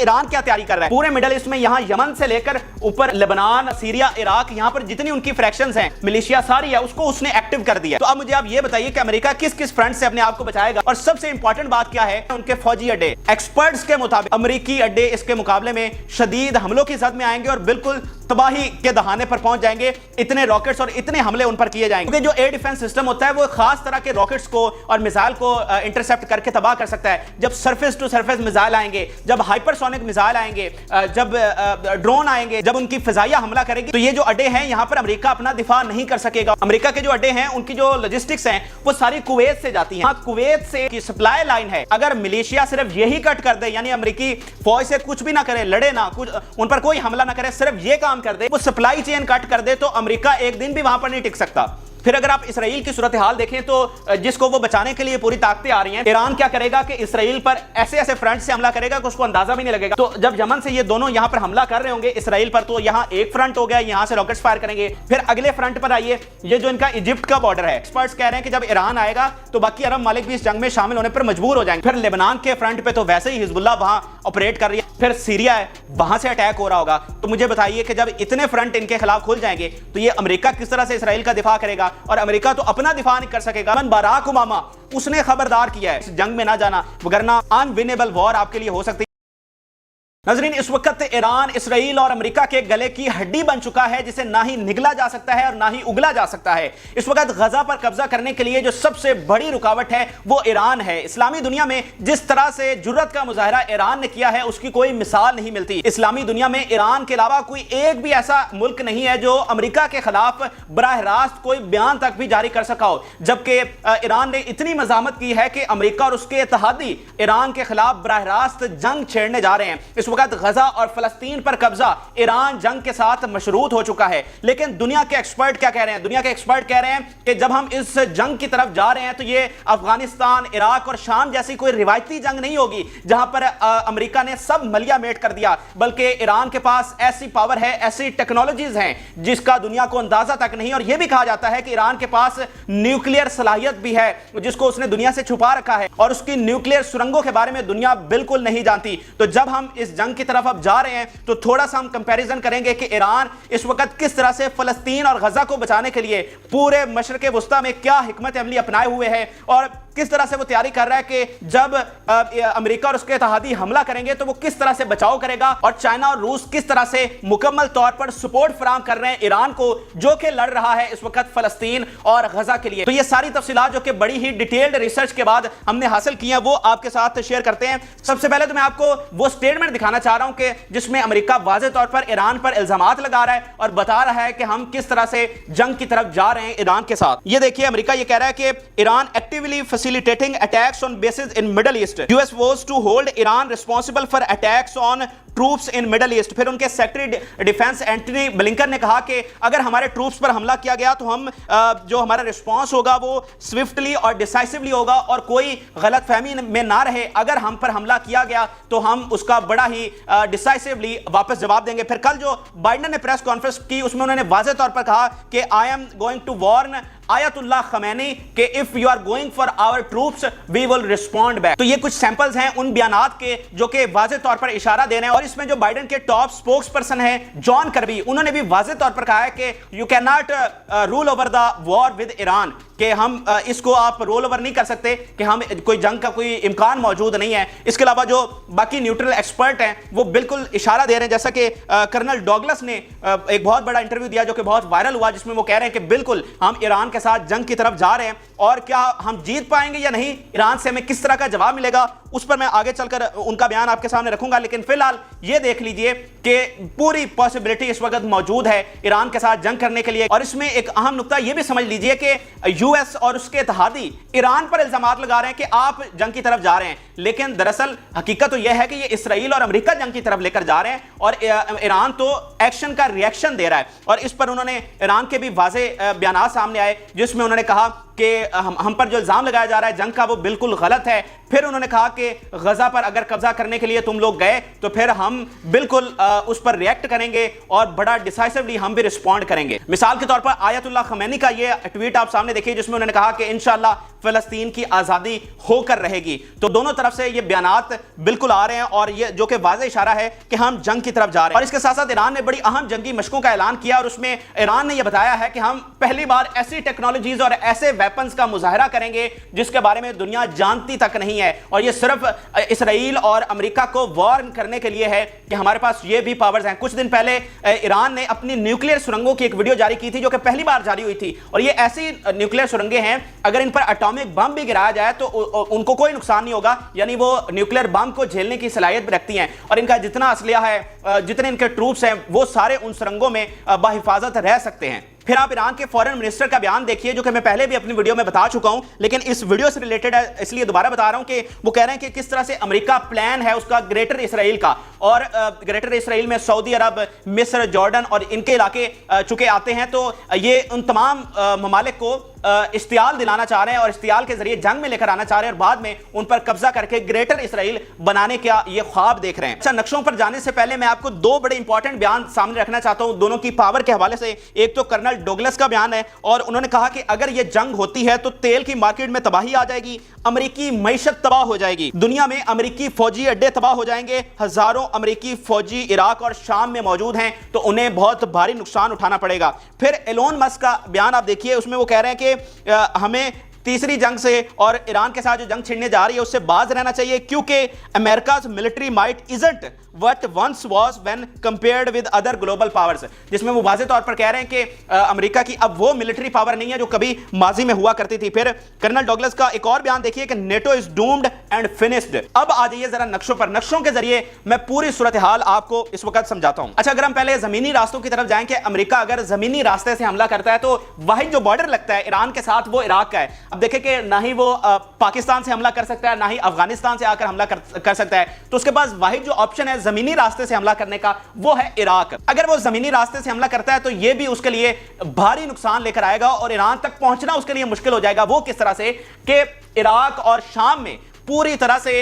Iran क्या तैयारी कर रहा है पूरे मिडिल ईस्ट में, यहाँ यमन से लेकर ऊपर लेबनान, सीरिया, इराक, यहाँ पर जितनी उनकी फ्रैक्शंस हैं, मिलिशिया सारी है, उसको उसने एक्टिव कर दिया। तो अब मुझे आप ये बताइए कि अमेरिका किस किस फ्रंट से अपने आप को बचाएगा। और सबसे इंपॉर्टेंट बात क्या है, उनके फौजी अड्डे। एक्सपर्ट्स के मुताबिक अमेरिकी अड्डे इसके मुकाबले में शदीद हमलों की जद में आएंगे और बिल्कुल तबाही के दहाने पर पहुंच जाएंगे। इतने रॉकेट्स और इतने हमले उन पर किए जाएंगे, क्योंकि जो एयर डिफेंस सिस्टम होता है वो खास तरह के रॉकेट्स को और मिसाइल को इंटरसेप्ट करके तबाह कर सकता है। जब सरफेस टू सरफेस मिसाइल आएंगे, जब हाइपरसोनिक मिसाइल आएंगे, जब ड्रोन आएंगे, जब उनकी फिजाइया हमला करेगी, तो ये जो अड्डे हैं यहां पर अमेरिका अपना दिफा नहीं कर सकेगा। अमेरिका के जो अड्डे हैं उनकी जो लॉजिस्टिक्स हैं वो सारी कुवैत से जाती हैं। कुवैत से की सप्लाई लाइन है, अगर मिलिशिया सिर्फ यही कट कर दे, यानी अमेरिकी फौज से कुछ भी ना करे, लड़े ना, कुछ उन पर कोई हमला ना करे, सिर्फ ये काम कर दे, वो सप्लाई चेन कट कर दे, तो अमेरिका एक दिन भी वहां पर नहीं टिक सकता। फिर अगर आप इसराइल की सूरत हाल देखें तो जिसको वो बचाने के लिए पूरी ताकतें आ रही हैं, ईरान क्या करेगा कि इसराइल पर ऐसे ऐसे फ्रंट से हमला करेगा कि उसको अंदाजा भी नहीं लगेगा। तो जब यमन से ये दोनों यहां पर हमला कर रहे होंगे इसराइल पर, तो यहां एक फ्रंट हो गया, यहां से रॉकेट्स फायर करेंगे। फिर अगले फ्रंट पर आइए, ये जो इनका इजिप्ट का बॉर्डर है, एक्सपर्ट्स कह रहे हैं कि जब ईरान आएगा तो बाकी अरब मालिक भी इस जंग में शामिल होने पर मजबूर हो जाएंगे। फिर लेबनान के फ्रंट पे तो वैसे ही हिजबुल्लाह वहां ऑपरेट कर रही है, फिर सीरिया है, वहां से अटैक हो रहा होगा। तो मुझे बताइए कि जब इतने फ्रंट इनके खिलाफ खुल जाएंगे तो ये अमेरिका किस तरह से इसराइल का दिफा करेगा, और अमेरिका तो अपना दिफा नहीं कर सकेगा। बराक ओबामा उसने खबरदार किया है इस जंग में ना जाना, वरना अनविनेबल वॉर आपके लिए हो सकती है। नजरीन, इस वक्त ईरान इसराइल और अमेरिका के गले की हड्डी बन चुका है, जिसे ना ही निगला जा सकता है और ना ही उगला जा सकता है। इस वक्त गजा पर कब्जा करने के लिए जो सबसे बड़ी रुकावट है वो ईरान है। इस्लामी दुनिया में जिस तरह से जुर्रत का मुजाहरा ईरान ने किया है उसकी कोई मिसाल नहीं मिलती। इस्लामी दुनिया में ईरान के अलावा कोई एक भी ऐसा मुल्क नहीं है जो अमेरिका के खिलाफ बराह रास्त कोई बयान तक भी जारी कर सका हो, जबकि ईरान ने इतनी मजामत की है कि अमेरिका और उसके इत्तेहादी ईरान के खिलाफ बराह रास्त जंग छेड़ने जा रहे हैं। इस वक्त गजा और फलस्तीन पर कब्जा ईरान जंग के साथ मशरूत हो चुका है। लेकिन दुनिया के एक्सपर्ट क्या कह रहे हैं? दुनिया के एक्सपर्ट कह रहे हैं कि जब हम इस जंग की तरफ जा रहे हैं तो ये अफगानिस्तान, इराक और शाम जैसी कोई रिवायती जंग नहीं होगी जहां पर अमेरिका ने सब मलिया मेट कर दिया, बल्कि ईरान के पास ऐसी पावर है, ऐसी टेक्नोलॉजीज हैं जिसका दुनिया को अंदाजा तक नहीं। और यह भी कहा जाता है कि ईरान के पास न्यूक्लियर सलाहियत भी है जिसको उसने दुनिया से छुपा रखा है, और उसकी न्यूक्लियर सुरंगों के बारे में दुनिया बिल्कुल नहीं जानती। तो जब हम इस जंग की तरफ अब जा रहे हैं तो थोड़ा सा हम कंपैरिजन करेंगे कि ईरान इस वक्त किस तरह से फलस्तीन और गजा को बचाने के लिए पूरे मशरक़े वुस्ता में क्या हिकमत अमली अपनाए हुए है, और किस तरह से वो तैयारी कर रहा है कि जब अमेरिका और उसके इत्तेहादी हमला करेंगे तो वो किस तरह से बचाव करेगा, और चाइना और रूस किस तरह से मुकम्मल तौर पर सपोर्ट फराहम कर रहे हैं ईरान को, जो कि लड़ रहा है इस वक्त फलस्तीन और गजा के लिए। तो ये सारी तफसीलात जो कि बड़ी ही डिटेल्ड रिसर्च के बाद हमने हासिल की हैं वो आपके साथ शेयर करते हैं। सबसे पहले तो मैं आपको वो स्टेटमेंट दिखाना चाह रहा हूं कि जिसमें अमेरिका वाज़ेह तौर पर ईरान पर इल्जामात लगा रहा है और बता रहा है कि हम किस तरह से जंग की तरफ जा रहे हैं ईरान के साथ। ये देखिए, अमेरिका ये कह रहा है कि Iran actively facilitating attacks on bases in Middle East. US was to hold Iran responsible for attacks on troops in middle east. फिर उनके सेक्रेटरी डिफेंस एंटनी ब्लिंकन ने कहा कि अगर हमारे ट्रूप्स पर हमला किया गया तो हम जो हमारा रिस्पांस होगा वो स्विफ्टली और डिसाइसिवली होगा और कोई गलतफहमी में ना रहे। अगर हम पर हमला किया गया तो हम उसका बड़ा ही डिसाइसिवली वापस जवाब देंगे। फिर कल जो बाइडेन ने प्रेस कॉन्फ्रेंस की उसमें उन्होंने वाज़ेह तौर पर कहा कि I am going to warn Ayatollah Khamenei कि if you are going for our troops we will respond back. तो ये कुछ सैंपल्स हैं उन बयानात के जो कि वाज़ेह तौर पर इशारा दे रहे हैं। और इसमें जो बाइडेन के टॉप स्पोक्स पर्सन है जॉन कर्बी, उन्होंने भी वाज़ेह तौर पर कहा है कि you can not rule over the war with Iran, कि हम इसको आप रोल ओवर नहीं कर सकते, कि हम कोई जंग का कोई इम्कान मौजूद नहीं है। इसके अलावा जो बाकी न्यूट्रल एक्सपर्ट हैं वो बिल्कुल इशारा दे रहे हैं, जैसा कि कर्नल डॉगलस ने एक बहुत बड़ा इंटरव्यू दिया जो कि बहुत वायरल हुआ, जिसमें वो कह रहे हैं कि बिल्कुल हम ईरान के साथ जंग की तरफ जा रहे हैं, और क्या हम जीत पाएंगे या नहीं, ईरान से हमें किस तरह का जवाब मिलेगा, उस पर मैं आगे चलकर उनका बयान आपके सामने रखूंगा। लेकिन फिलहाल ये देख लीजिए कि पूरी पॉसिबिलिटी इस वक्त मौजूद है ईरान के साथ जंग करने के लिए। और इसमें एक अहम नुकता ये भी समझ लीजिए कि यूएस और उसके इत्तेहादी ईरान पर इल्जामात लगा रहे हैं कि आप जंग की तरफ जा रहे हैं, लेकिन दरअसल हकीकत तो यह है कि ये इसराइल और अमेरिका जंग की तरफ लेकर जा रहे हैं, और ईरान तो एक्शन का रिएक्शन दे रहा है। और इस पर उन्होंने ईरान के भी वाज़ेह बयान सामने आए जिसमें उन्होंने कहा कि हम पर जो इल्जाम लगाया जा रहा है जंग का वो बिल्कुल गलत है। फिर उन्होंने कहा कि गजा पर अगर कब्जा करने के लिए तुम लोग गए तो फिर हम बिल्कुल उस पर रिएक्ट करेंगे और बड़ा डिसाइसिवली हम भी रिस्पॉन्ड करेंगे। मिसाल के तौर पर आयतुल्लाह खमैनी का ये ट्वीट आप सामने देखिए जिसमें उन्होंने कहा कि इंशाअल्लाह फिलिस्तीन की आजादी होकर रहेगी। तो दोनों तरफ से ये बयानात बिल्कुल आ रहे हैं और ये जो कि वाज़ेह इशारा है कि हम जंग की तरफ जा रहे हैं। और इसके साथ साथ ईरान ने बड़ी अहम जंगी मशकों का ऐलान किया और उसमें ईरान ने यह बताया है कि हम पहली बार ऐसी टेक्नोलॉजीज और ऐसे वेपन्स का मुजाहरा करेंगे जिसके बारे में दुनिया जानती तक नहीं है। और ये सिर्फ इसराइल और अमेरिका को वार्न करने के लिए है कि हमारे पास ये भी पावर्स हैं। कुछ दिन पहले ईरान ने अपनी न्यूक्लियर सुरंगों की एक वीडियो जारी की थी जो कि पहली बार जारी हुई थी। और ये ऐसी न्यूक्लियर सुरंगें हैं अगर इन पर एटॉमिक बम भी गिराया जाए तो उनको कोई नुकसान नहीं होगा, यानी वो न्यूक्लियर बम को झेलने की सलाहियत भी रखती हैं। और इनका जितना असलिया है, जितने इनके ट्रूप्स हैं, वो सारे उन सुरंगों में बाहिफाजत रह सकते हैं। फिर आप ईरान के फॉरेन मिनिस्टर का बयान देखिए जो कि मैं पहले भी अपनी वीडियो में बता चुका हूं, लेकिन इस वीडियो से रिलेटेड है इसलिए दोबारा बता रहा हूं कि वो कह रहे हैं कि किस तरह से अमेरिका प्लान है उसका ग्रेटर इसराइल का। और ग्रेटर इसराइल में सऊदी अरब, मिस्र, जॉर्डन और इनके इलाके चुके आते हैं। तो ये उन तमाम ममालिक को इश्तियाल दिलाना चाह रहे हैं और इश्तियाल के जरिए जंग में लेकर आना चाह रहे हैं और बाद में उन पर कब्जा करके ग्रेटर इसराइल बनाने का ये ख्वाब देख रहे हैं। अच्छा, नक्शों पर जाने से पहले मैं आपको दो बड़े इंपॉर्टेंट बयान सामने रखना चाहता हूं दोनों की पावर के हवाले से। एक तो कर्नल डोगलस का बयान है और उन्होंने कहा कि अगर यह जंग होती है तो तेल की मार्केट में तबाही आ जाएगी, अमेरिकी मईशत तबाह हो जाएगी, दुनिया में अमेरिकी फौजी अड्डे तबाह हो जाएंगे, हजारों अमेरिकी फौजी इराक और शाम में मौजूद हैं तो उन्हें बहुत भारी नुकसान उठाना पड़ेगा। फिर एलोन मस्क का बयान आप देखिए, उसमें वो कह रहे हैं कि हमें तीसरी जंग से और ईरान के साथ जो जंग छिड़ने जा रही है उससे बाज रहना चाहिए क्योंकि America's military might isn't what once was when compared with other global powers. जिसमें वो वाज़ेह तौर पर कह रहे हैं कि अमेरिका की अब वो मिलिट्री पावर नहीं है जो कभी माजी में हुआ करती थी। फिर कर्नल डॉगलस का एक और बयान देखिए कि NATO is doomed and finished. अब आ जाइए जरा नक्शों पर। नक्शों के जरिए मैं पूरी सूरत हाल आपको इस वक्त समझाता हूं। अच्छा, अगर हम पहले जमीनी रास्तों की तरफ जाएं कि अमेरिका अगर जमीनी रास्ते से हमला करता है तो वाहिद जो बॉर्डर लगता है ईरान के साथ वो इराक का है। अब देखें कि ना ही वो पाकिस्तान से हमला कर सकता है ना ही अफगानिस्तान से आकर हमला कर सकता है, तो उसके पास वाहिद जो ऑप्शन है जमीनी रास्ते से हमला करने का वो है इराक। अगर वो जमीनी रास्ते से हमला करता है तो ये भी उसके लिए भारी नुकसान लेकर आएगा और ईरान तक पहुंचना उसके लिए मुश्किल हो जाएगा। वो किस तरह से कि इराक और शाम में पूरी तरह से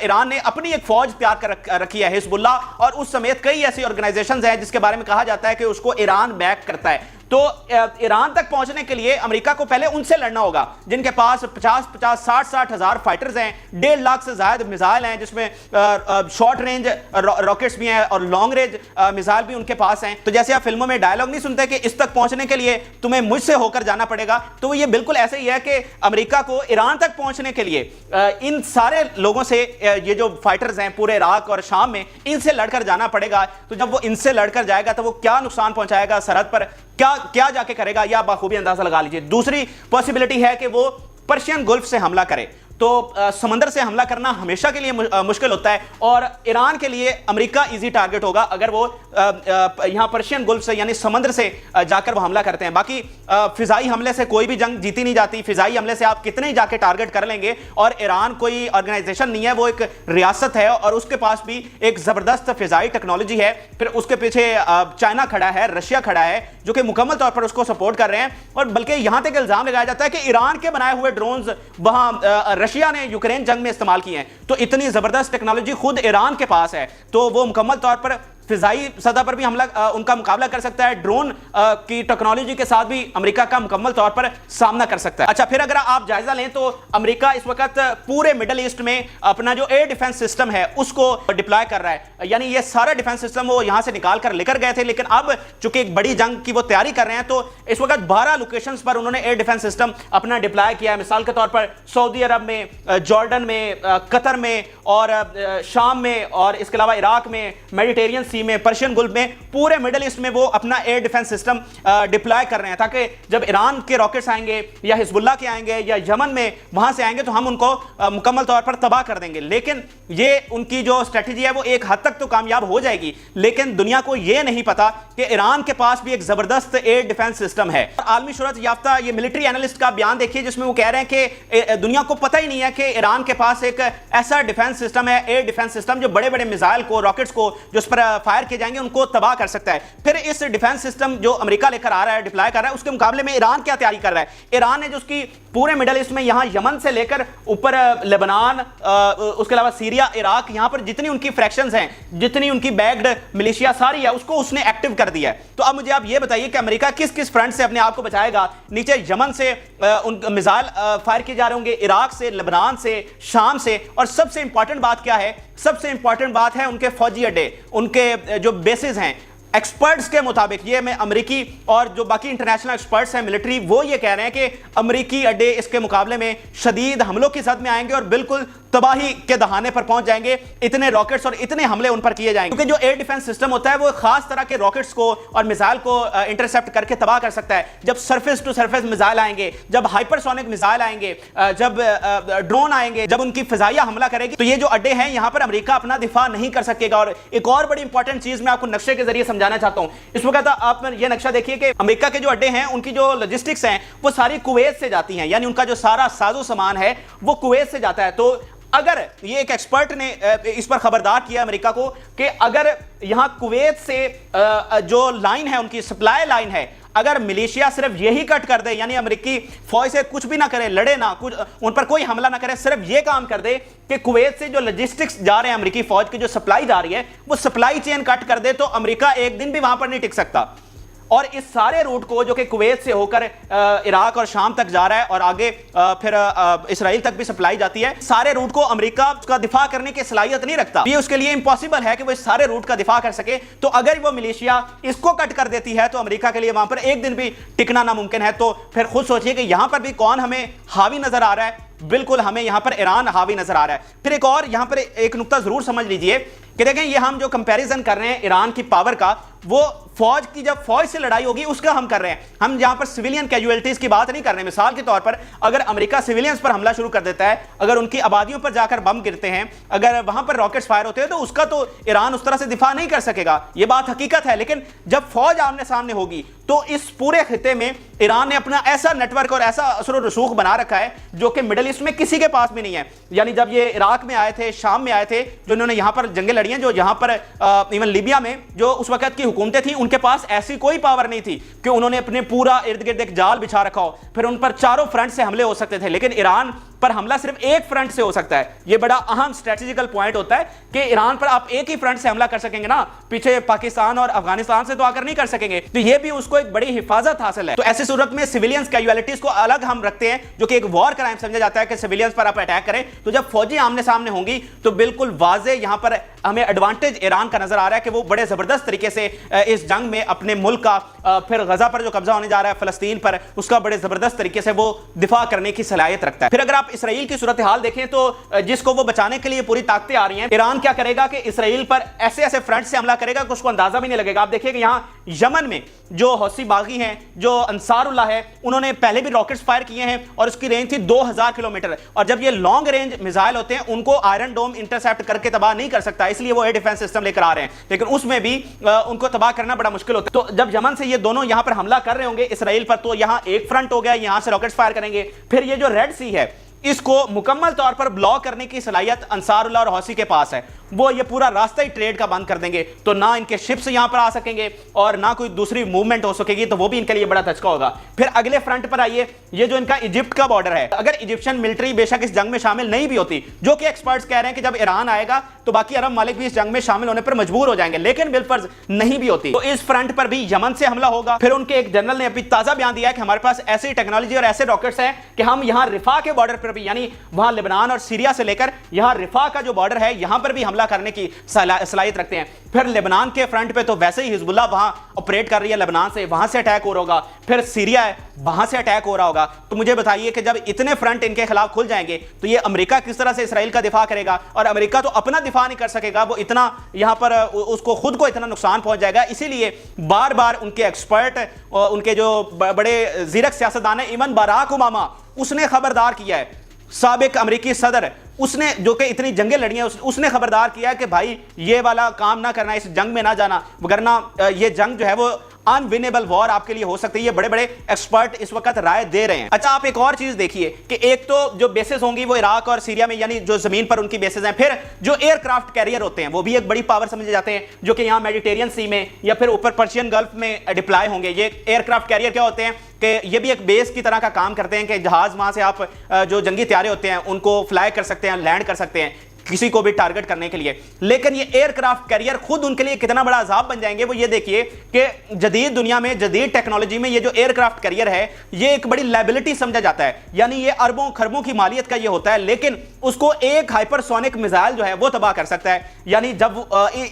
ईरान ने अपनी एक फौज तैयार कर रखी है, हिजबुल्लाह और उस समेत कई ऐसी ऑर्गेनाइजेशंस हैं जिसके बारे में कहा जाता है कि उसको ईरान बैक करता है। तो ईरान तक पहुंचने के लिए अमेरिका को पहले उनसे लड़ना होगा जिनके पास 50-60 हजार फाइटर्स हैं, 1.5 लाख से ज्यादा मिसाइल हैं जिसमें शॉर्ट रेंज रॉकेट्स भी हैं और लॉन्ग रेंज मिसाइल भी उनके पास हैं। तो जैसे आप फिल्मों में डायलॉग नहीं सुनते कि इस तक पहुंचने के लिए तुम्हें मुझसे होकर जाना पड़ेगा, तो ये बिल्कुल ऐसे ही है कि अमेरिका को ईरान तक पहुंचने के लिए इन सारे लोगों से, ये जो फाइटर्स हैं पूरे इराक और शाम में, इनसे लड़कर जाना पड़ेगा। तो जब वो इनसे लड़कर जाएगा तो वो क्या नुकसान पहुंचाएगा सरहद पर, क्या जाके करेगा, यह बाखूबी अंदाजा लगा लीजिए। दूसरी पॉसिबिलिटी है कि वो पर्शियन गुल्फ से हमला करे। तो समंदर से हमला करना हमेशा के लिए मुश्किल होता है और ईरान के लिए अमेरिका इजी टारगेट होगा अगर वो यहां पर्शियन गुल्फ से यानी समंदर से जाकर वो हमला करते हैं। बाकी फिजाई हमले से कोई भी जंग जीती नहीं जाती। फिजाई हमले से आप कितने ही जाके टारगेट कर लेंगे और ईरान कोई ऑर्गेनाइजेशन नहीं है, वो एक रियासत है और उसके पास भी एक जबरदस्त फिजाई टेक्नोलॉजी है। फिर उसके पीछे चाइना खड़ा है, रशिया खड़ा है जो कि मुकम्मल तौर पर उसको सपोर्ट कर रहे हैं। और बल्कि यहां तक इल्जाम लगाया जाता है कि ईरान के बनाए हुए ड्रोन्स वहां रशिया ने यूक्रेन जंग में इस्तेमाल किए हैं। तो इतनी जबरदस्त टेक्नोलॉजी खुद ईरान के पास है, तो वो मुकम्मल तौर पर फिजाई सतह पर भी हमला उनका मुकाबला कर सकता है। ड्रोन की टेक्नोलॉजी के साथ भी अमेरिका का मुकम्मल तौर पर सामना कर सकता है। अच्छा, फिर अगर आप जायजा लें तो अमेरिका इस वक्त पूरे मिडिल ईस्ट में अपना जो एयर डिफेंस सिस्टम है उसको डिप्लॉय कर रहा है। यानी ये सारा डिफेंस सिस्टम वो यहां से निकाल कर लेकर गए थे, लेकिन अब चूंकि एक बड़ी जंग की वो तैयारी कर रहे हैं तो इस वक्त 12 लोकेशंस पर उन्होंने एयर डिफेंस सिस्टम अपना डिप्लॉय किया है। मिसाल के तौर पर सऊदी अरब में, जॉर्डन में, कतर में और शाम में और इसके अलावा इराक में, मेडिटेरियन सी में, पर्शियन गुल्फ में, पूरे मिडिल ईस्ट में वो अपना एयर डिफेंस सिस्टम डिप्लॉय कर रहे हैं ताकि जब ईरान के रॉकेट्स आएंगे या हिजबुल्लाह के आएंगे या यमन में वहां से आएंगे तो हम उनको मुकम्मल तौर पर तबाह कर देंगे। लेकिन ये उनकी जो स्ट्रेटजी है वो एक हद तक तो कामयाब हो जाएगी, लेकिन दुनिया को यह नहीं पता कि ईरान के पास भी एक जबरदस्त एयर डिफेंस सिस्टम है। आलमी शोहरत याफ्ता ये मिलिट्री एनालिस्ट का बयान देखिए जिसमें वो कह रहे हैं कि दुनिया को पता ही नहीं है कि ईरान के पास एक ऐसा डिफेंस सिस्टम है, एयर डिफेंस सिस्टम, जो बड़े बड़े मिसाइल को, रॉकेट्स को जो उस पर फायर किए जाएंगे, उनको तबाह कर सकता है। फिर इस डिफेंस सिस्टम जो अमेरिका लेकर आ रहा है, डिप्लॉय कर रहा है, उसके मुकाबले में ईरान क्या तैयारी कर रहा है? ईरान ने जो उसकी पूरे मिडल ईस्ट में यहां यमन से लेकर ऊपर लेबनान, उसके अलावा सीरिया, इराक, यहां पर जितनी उनकी फ्रैक्शंस हैं, जितनी उनकी बैग्ड मिलिशिया सारी है, उसको उसने एक्टिव कर दिया है। तो अब मुझे आप ये बताइए कि अमेरिका किस किस फ्रंट से अपने आप को बचाएगा? नीचे यमन से उन मिसाइल फायर किए जा रहे होंगे, इराक से, लेबनान से, शाम से, और सबसे इंपॉर्टेंट बात क्या है? सबसे इंपॉर्टेंट बात है उनके फौजी अड्डे, उनके जो बेसिस हैं। एक्सपर्ट्स के मुताबिक, ये मैं अमेरिकी और जो बाकी इंटरनेशनल एक्सपर्ट्स हैं मिलिट्री, वो ये कह रहे हैं कि अमेरिकी अड्डे इसके मुकाबले में शदीद हमलों की सद में आएंगे और बिल्कुल तबाही के दहाने पर पहुंच जाएंगे। इतने रॉकेट्स और इतने हमले उन पर किए जाएंगे, क्योंकि जो एयर डिफेंस सिस्टम होता है वो खास तरह के रॉकेट्स को और मिसाइल को इंटरसेप्ट करके तबाह कर सकता है। जब सरफेस टू सरफेस मिसाइल आएंगे, जब हाइपरसोनिक मिसाइल आएंगे, जब ड्रोन आएंगे, जब उनकी फिजाइया हमला करेगी, तो ये जो अड्डे हैं यहां पर अमेरिका अपना दिफा नहीं कर सकेगा। और एक और बड़ी इंपॉर्टेंट चीज मैं आपको नक्शे के जरिए समझाना चाहता हूं। इस वक्त आप ये नक्शा देखिए कि अमेरिका के जो अड्डे हैं, उनकी जो लॉजिस्टिक्स हैं वो सारी कुवैत से जाती हैं, यानी उनका जो सारा साजो सामान है वो कुवैत से जाता है। तो अगर ये एक एक्सपर्ट ने इस पर खबरदार किया अमेरिका को कि अगर यहां कुवैत से जो लाइन है, उनकी सप्लाई लाइन है, अगर मिलिशिया सिर्फ यही कट कर दे, यानी अमेरिकी फौज से कुछ भी ना करे, लड़े ना, कुछ उन पर कोई हमला ना करे, सिर्फ ये काम कर दे कि कुवैत से जो लॉजिस्टिक्स जा रहे हैं, अमेरिकी फौज की जो सप्लाई जा रही है, वो सप्लाई चेन कट कर दे, तो अमेरिका एक दिन भी वहां पर नहीं टिक सकता। और इस सारे रूट को जो कि कुवैत से होकर इराक और शाम तक जा रहा है और आगे फिर इसराइल तक भी सप्लाई जाती है, सारे रूट को अमेरिका उसका दिफा करने की सलाहियत नहीं रखता। ये उसके लिए इंपॉसिबल है कि वो इस सारे रूट का दिफा कर सके। तो अगर वो मिलिशिया इसको कट कर देती है तो अमेरिका के लिए वहां पर एक दिन भी टिकना नामुमकिन है। तो फिर खुद सोचिए कि यहां पर भी कौन हमें हावी नजर आ रहा है? बिल्कुल हमें यहां पर ईरान हावी नजर आ रहा है। फिर एक और यहां पर एक नुक्ता जरूर समझ लीजिए कि देखें, ये हम जो कंपैरिजन कर रहे हैं ईरान की पावर का, वो फौज की, जब फौज से लड़ाई होगी उसका हम कर रहे हैं। हम यहां पर सिविलियन कैजुअलिटीज की बात नहीं कर रहे हैं। मिसाल के तौर पर अगर अमेरिका सिविलियंस पर हमला शुरू कर देता है, अगर उनकी आबादियों पर जाकर बम गिरते हैं, अगर वहां पर रॉकेट्स फायर होते हैं, तो उसका तो ईरान उस तरह से दिफा नहीं कर सकेगा, ये बात हकीकत है। लेकिन जब फौज आमने सामने होगी तो इस पूरे खिते में ईरान ने अपना ऐसा नेटवर्क और ऐसा असर और रसूख बना रखा है जो कि मिडिल ईस्ट में किसी के पास भी नहीं है। यानी जब ये इराक में आए थे, शाम में आए थे, जो इन्होंने यहां पर जंगें लड़ी हैं, जो यहां पर इवन लीबिया में जो उस वक्त की हुकूमतें थी, उनके पास ऐसी कोई पावर नहीं थी कि उन्होंने अपने पूरा इर्द गिर्द एक जाल बिछा रखा हो, फिर उन पर चारों फ्रंट से हमले हो सकते थे। लेकिन ईरान पर हमला सिर्फ एक फ्रंट से हो सकता है। यह बड़ा अहम स्ट्रेटेजिकल पॉइंट होता है कि ईरान पर आप एक ही फ्रंट से हमला कर सकेंगे ना, पीछे पाकिस्तान और अफगानिस्तान से तो आकर नहीं कर सकेंगे। तो यह भी उसको एक बड़ी हिफाजत हासिल है। तो ऐसी सूरत में सिविलियंस कैजुअलिटीज को अलग हम रखते हैं, जो कि एक वॉर क्राइम समझा जाता है कि सिविलियंस पर आप अटैक करें। तो जब फौजी आमने सामने होंगी तो बिल्कुल वाजे यहां पर हमें एडवांटेज ईरान का नजर आ रहा है कि वो बड़े जबरदस्त तरीके से इस जंग में अपने मुल्क का, फिर गजा पर जो कब्जा होने जा रहा है, फलस्तीन पर, उसका बड़े जबरदस्त तरीके से वो दिफा करने की सलाहियत रखता है। फिर अगर आप इसराइल की सूरत हाल देखें तो जिसको वो बचाने के लिए पूरी ताकतें आ रही हैं, ईरान क्या करेगा कि इसराइल पर ऐसे ऐसे फ्रंट से हमला करेगा कि उसको अंदाजा भी नहीं लगेगा। आप देखिए कि यहां यमन में जो हौसी बागी हैं, जो अंसारुल्लाह है, उन्होंने पहले भी रॉकेट्स फायर किए हैं और उसकी रेंज थी 2000 किलोमीटर। और जब ये लॉन्ग रेंज मिसाइल होते हैं, उनको आयरन डोम इंटरसेप्ट करके तबाह नहीं कर सकता, इसलिए वो एयर डिफेंस सिस्टम लेकर आ रहे हैं। लेकिन उसमें भी उनको तबाह करना बड़ा मुश्किल होता है। तो जब यमन से ये दोनों यहां पर हमला कर रहे होंगे इसराइल पर, तो यहां एक फ्रंट हो गया, यहां से रॉकेट्स फायर करेंगे। फिर ये जो रेड सी है, इसको मुकम्मल तौर पर ब्लॉक करने की सलाहियत अंसारुल्लाह और हौसी के पास है। वो ये पूरा रास्ता ही ट्रेड का बंद कर देंगे, तो ना इनके शिप्स यहां पर आ सकेंगे और ना कोई दूसरी मूवमेंट हो सकेगी। तो वो भी इनके लिए बड़ा धचका होगा। फिर अगले फ्रंट पर आइए, ये जो इनका इजिप्ट का बॉर्डर है, अगर इजिप्शियन मिलिट्री बेशक इस जंग में शामिल नहीं भी होती, जो कि एक्सपर्ट्स कह रहे हैं कि जब ईरान आएगा तो बाकी अरब मालिक भी इस जंग में शामिल होने पर मजबूर हो जाएंगे, लेकिन बिलफर्ज नहीं भी होती, तो इस फ्रंट पर भी यमन से हमला होगा। फिर उनके एक जनरल ने अभी ताजा बयान दिया कि हमारे पास ऐसी टेक्नोलॉजी और ऐसे रॉकेट्स हैं कि हम यहां रिफा के बॉर्डर पर भी, यानी वहां लेबनान और सीरिया से लेकर यहां रिफा का जो बॉर्डर है, यहां पर भी हमला करने की सलाहियत रखते हैं। फिर लेबनान के फ्रंट पे तो वैसे ही हिजबुल्लाह वहां ऑपरेट कर रही है, लेबनान से, वहां से अटैक हो रहा होगा। फिर सीरिया है, वहां से अटैक हो रहा होगा। तो मुझे बताइए कि जब इतने फ्रंट इनके खिलाफ खुल जाएंगे तो ये अमेरिका किस तरह से इसराइल का दिफा करेगा? और अमेरिका तो अपना दिफा नहीं कर सकेगा, वो इतना यहां पर उसको खुद को इतना नुकसान पहुंच जाएगा। इसीलिए बार बार उनके एक्सपर्ट, उनके जो बड़े जीरक सियासतदान है, इवन बराक ओबामा, उसने खबरदार किया है, साबिक अमेरिकी सदर, उसने जो कि इतनी जंगें लड़ी हैं, उसने खबरदार किया कि भाई ये वाला काम ना करना, इस जंग में ना जाना, वरना ये जंग जो है वो अनविनेबल वॉर आपके लिए हो सकती है। ये बड़े बड़े एक्सपर्ट इस वक्त राय दे रहे हैं। अच्छा, आप एक और चीज देखिए कि एक तो जो बेसेस होंगी वो इराक और सीरिया में, यानी जो जमीन पर उनकी बेसेस हैं, फिर जो एयरक्राफ्ट कैरियर होते हैं वो भी एक बड़ी पावर समझे जाते हैं, जो कि यहां मेडिटेरियन सी में या फिर ऊपर पर्शियन गल्फ में डिप्लॉय होंगे। ये एयरक्राफ्ट कैरियर क्या होते हैं कि ये भी एक बेस की तरह का काम करते हैं कि जहाज वहां से आप जो जंगी हथियार होते हैं उनको फ्लाई कर सकते हैं, लैंड कर सकते हैं किसी को भी टारगेट करने के लिए। लेकिन ये एयरक्राफ्ट कैरियर खुद उनके लिए कितना बड़ा अजाब बन जाएंगे वो ये देखिए कि जदीद दुनिया में, जदीद टेक्नोलॉजी में ये जो एयरक्राफ्ट कैरियर है ये एक बड़ी लायबिलिटी समझा जाता है, यानी ये अरबों खरबों की मालियत का ये होता है, लेकिन उसको एक हाइपरसोनिक मिसाइल जो है वो तबाह कर सकता है। यानी जब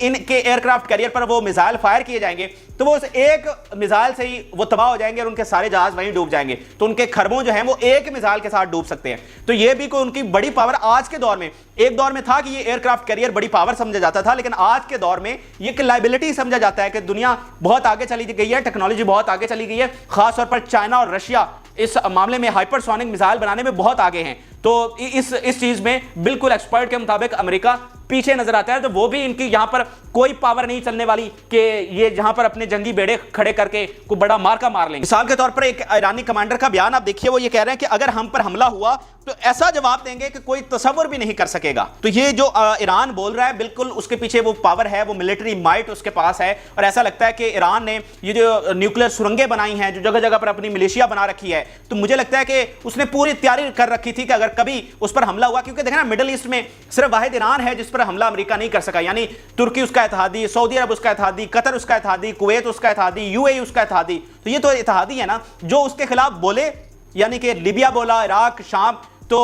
इनके एयरक्राफ्ट कैरियर पर वो मिसाइल फायर किए जाएंगे तो वो उस एक मिसाइल से ही वो तबाह हो जाएंगे और उनके सारे जहाज वहीं डूब जाएंगे। तो उनके खरबों जो हैं वो एक मिसाइल के साथ डूब सकते हैं। तो ये भी कोई उनकी बड़ी पावर आज के दौर में, एक दौर में था कि ये एयरक्राफ्ट कैरियर बड़ी पावर समझा जाता था, लेकिन आज के दौर में ये एक लायबिलिटी समझा जाता है कि दुनिया बहुत आगे चली गई है, टेक्नोलॉजी बहुत आगे चली गई है। खासतौर पर चाइना और रशिया इस मामले में हाइपरसोनिक मिसाइल बनाने में बहुत आगे हैं। तो इस चीज में बिल्कुल एक्सपर्ट के मुताबिक अमेरिका पीछे नजर आता है। तो वो भी इनकी यहां पर कोई पावर नहीं चलने वाली कि ये जहां पर अपने जंगी बेड़े खड़े करके कोई बड़ा मार्का मार लेंगे। मिसाल के तौर पर एक ईरानी कमांडर का बयान आप देखिए, वो ये कह रहे हैं कि अगर हम पर हमला हुआ तो ऐसा जवाब देंगे कि कोई तसव्वुर भी नहीं कर सकेगा। तो ये जो ईरान बोल रहा है, बिल्कुल उसके पीछे वो पावर है, वो मिलिट्री माइट उसके पास है। और ऐसा लगता है कि ईरान ने ये जो न्यूक्लियर सुरंगें बनाई हैं, जो जगह जगह पर अपनी मिलिशिया बना रखी है, तो मुझे लगता है कि उसने पूरी तैयारी कर रखी थी कि अगर कभी उस पर हमला हुआ, क्योंकि देखना मिडिल ईस्ट में सिर्फ वाहिद ईरान है जिस पर हमला अमेरिका नहीं कर सका, यानी तुर्की उसका इत्तेहादी, सऊदी अरब उसका इत्तेहादी, कतर उसका इत्तेहादी, कुवैत उसका इत्तेहादी, यूएई उसका इत्तेहादी। तो ये तो इत्तेहादी है ना जो उसके खिलाफ बोले, यानी कि लीबिया बोला, इराक, शाम, तो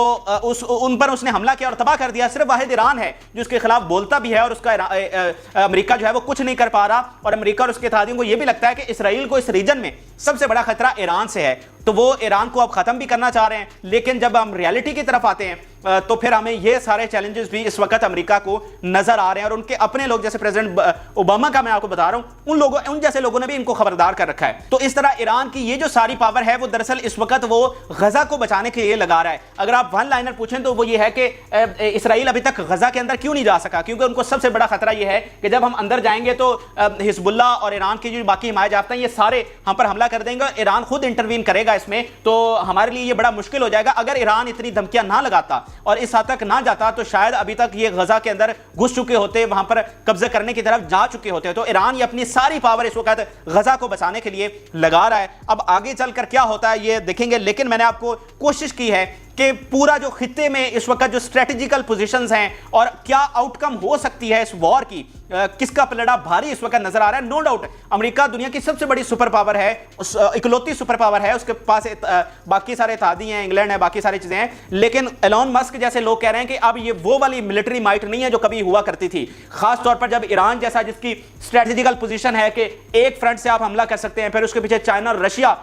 उन पर उसने हमला किया और तबाह कर दिया। सिर्फ वाहिद ईरान है जो उसके खिलाफ बोलता भी है और उसका अमेरिका जो है वो कुछ नहीं कर पा रहा। और अमेरिका और उसके इत्तेहादियों को यह भी लगता है कि इसराइल को इस रीजन में सबसे बड़ा खतरा ईरान से है, तो वो ईरान को अब खत्म भी करना चाह रहे हैं। लेकिन जब हम रियलिटी की तरफ आते हैं तो फिर हमें ये सारे चैलेंजेस भी इस वक्त अमेरिका को नजर आ रहे हैं। और उनके अपने लोग, जैसे प्रेसिडेंट ओबामा का मैं आपको बता रहा हूं, उन जैसे लोगों ने भी इनको खबरदार कर रखा है। तो इस तरह ईरान की ये जो सारी पावर है वो दरअसल इस वक्त वो गजा को बचाने के लिए लगा रहा है। अगर आप वन लाइनर पूछें तो वो ये है कि इसराइल अभी तक गजा के अंदर क्यों नहीं जा सका, क्योंकि उनको सबसे बड़ा खतरा यह है कि जब हम अंदर जाएंगे तो हिजबुल्लाह और ईरान की जो बाकी हिमायत याफ्ता हैं ये सारे हम पर हमला कर देंगे। ईरान खुद इंटरवीन करेगा इसमें, तो हमारे लिए ये बड़ा मुश्किल हो जाएगा। अगर ईरान इतनी धमकियां ना लगाता और इस हद तक ना जाता तो शायद अभी तक ये गजा के अंदर घुस चुके होते, वहां पर कब्जे करने की तरफ जा चुके होते। तो ईरान ये अपनी सारी पावर इस वक्त गजा को बचाने के लिए लगा रहा है। अब आगे चलकर क्या होता है ये देखेंगे, लेकिन मैंने आपको कोशिश की है कि पूरा जो खित्ते में इस वक्त जो स्ट्रेटेजिकल पोजीशंस हैं और क्या आउटकम हो सकती है इस वॉर की, किसका पलड़ा भारी इस वक्त नजर आ रहा है। नो डाउट अमेरिका दुनिया की सबसे बड़ी सुपर पावर है, इकलौती सुपर पावर है, उसके पास बाकी सारे इत्तेहादी हैं, इंग्लैंड है, बाकी सारी चीजें हैं। लेकिन एलोन मस्क जैसे लोग कह रहे हैं कि अब ये वो वाली मिलिट्री माइट नहीं है जो कभी हुआ करती थी, खासतौर पर जब ईरान जैसा जिसकी स्ट्रेटेजिकल पोजीशन है कि एक फ्रंट से आप हमला कर सकते हैं, फिर उसके पीछे चाइना और रशिया